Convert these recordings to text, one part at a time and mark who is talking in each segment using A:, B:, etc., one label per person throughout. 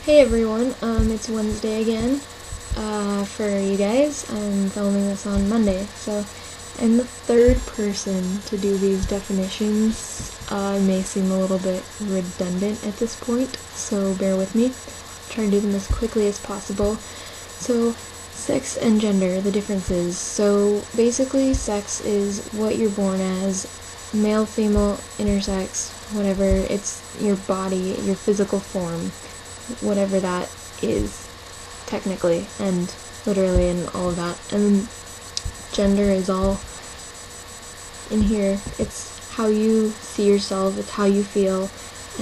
A: Hey everyone, it's Wednesday again. For you guys, I'm filming this on Monday, so I'm the third person to do these definitions. It may seem a little bit redundant at this point, so bear with me. I'll try to do them as quickly as possible. So, sex and gender, the differences. So, basically, sex is what you're born as, male, female, intersex, whatever. It's your body, your physical form, whatever that is, technically, and literally, and all of that. And gender is all in here. It's how you see yourself, it's how you feel,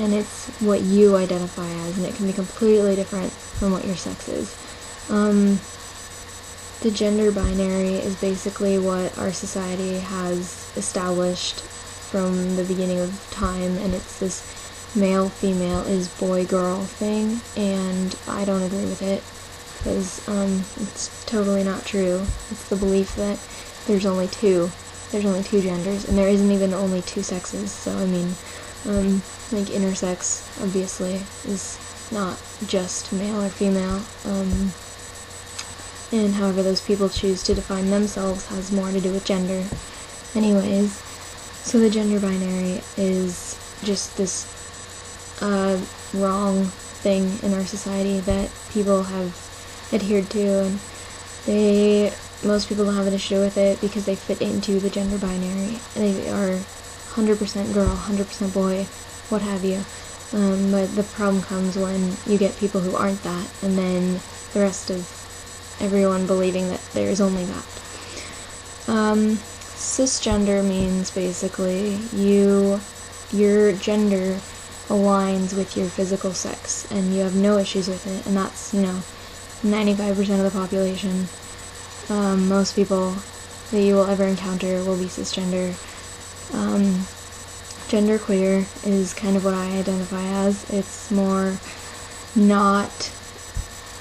A: and it's what you identify as, and it can be completely different from what your sex is. The gender binary is basically what our society has established from the beginning of time, and it's this male, female is boy, girl thing, and I don't agree with it, because it's totally not true. It's the belief that there's only two genders, and there isn't even only two sexes, so I mean, like intersex, obviously, is not just male or female, and however those people choose to define themselves has more to do with gender. Anyways, so the gender binary is just this wrong thing in our society that people have adhered to, and most people don't have an issue with it because they fit into the gender binary. They are 100% girl, 100% boy, what have you. But the problem comes when you get people who aren't that, and then the rest of everyone believing that there is only that. Cisgender means basically your gender aligns with your physical sex, and you have no issues with it, and that's, 95% of the population. Most people that you will ever encounter will be cisgender. Genderqueer is kind of what I identify as. It's more not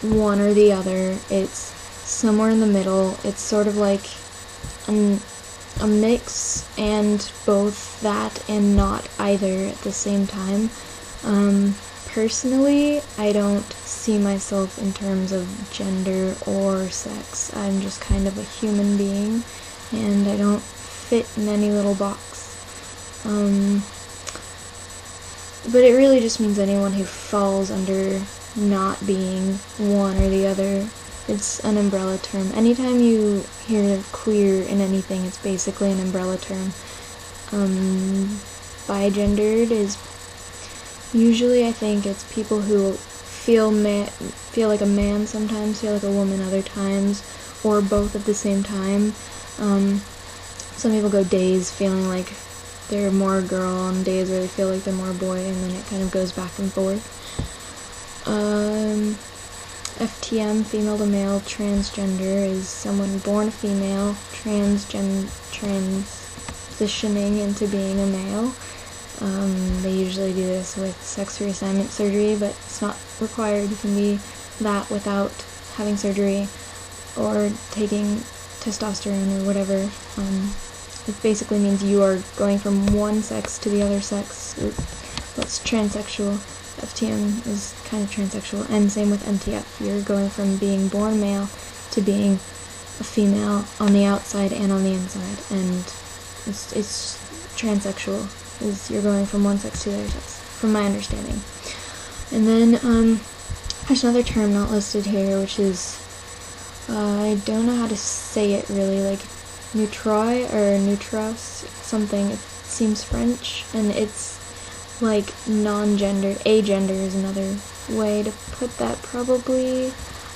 A: one or the other, it's somewhere in the middle. It's sort of like a mix, and both that and not either at the same time. Personally, I don't see myself in terms of gender or sex. I'm just kind of a human being, and I don't fit in any little box. But it really just means anyone who falls under not being one or the other. It's an umbrella term. Anytime you hear queer in anything, it's basically an umbrella term. Bigendered is usually, I think, it's people who feel like a man sometimes, feel like a woman other times, or both at the same time. Some people go days feeling like they're more girl, and days where they feel like they're more boy, and then it kind of goes back and forth. FTM, female to male, transgender, is someone born a female, transitioning into being a male. They usually do this with sex reassignment surgery, but it's not required. You can be that without having surgery or taking testosterone or whatever. It basically means you are going from one sex to the other sex. That's transsexual. FTM is kind of transsexual, and same with NTF. You're going from being born male to being a female on the outside and on the inside, and it's transsexual. You're going from one sex to the other sex, from my understanding. And then there's another term not listed here, which is I don't know how to say it really, like neutroi or neutros something. It seems French, and it's like non-gender. Agender is another way to put that, probably.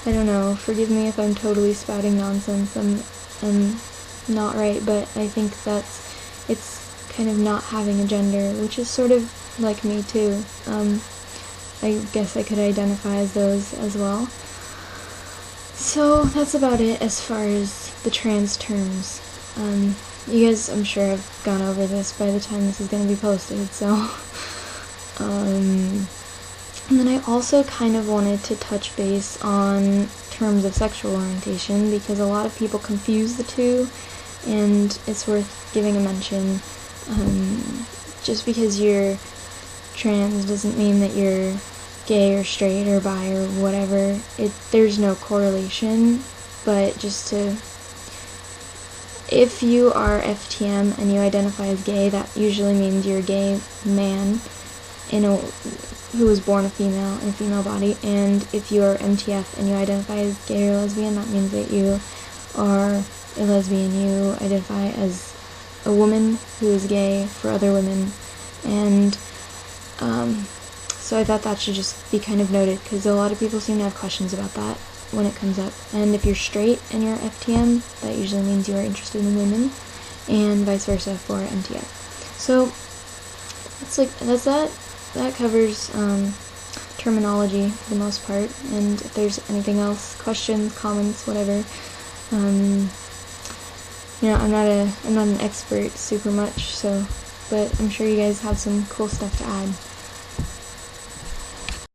A: I don't know, forgive me if I'm totally spouting nonsense. I'm not right, but I think it's kind of not having a gender, which is sort of like me too. I guess I could identify as those as well. So that's about it as far as the trans terms. You guys, I'm sure, have gone over this by the time this is going to be posted, so and then I also kind of wanted to touch base on terms of sexual orientation, because a lot of people confuse the two, and it's worth giving a mention. Just because you're trans doesn't mean that you're gay or straight or bi or whatever. There's no correlation, but just to, if you are FTM and you identify as gay, that usually means you're a gay man who was born a female in a female body, and if you are MTF and you identify as gay or lesbian, that means that you are a lesbian. You identify as a woman who is gay for other women, and so I thought that should just be kind of noted, because a lot of people seem to have questions about that when it comes up. And if you're straight and you're FTM, that usually means you are interested in women, and vice versa for MTF. So that's that. That covers terminology for the most part. And if there's anything else, questions, comments, whatever, I'm not an expert super much, but I'm sure you guys have some cool stuff to add.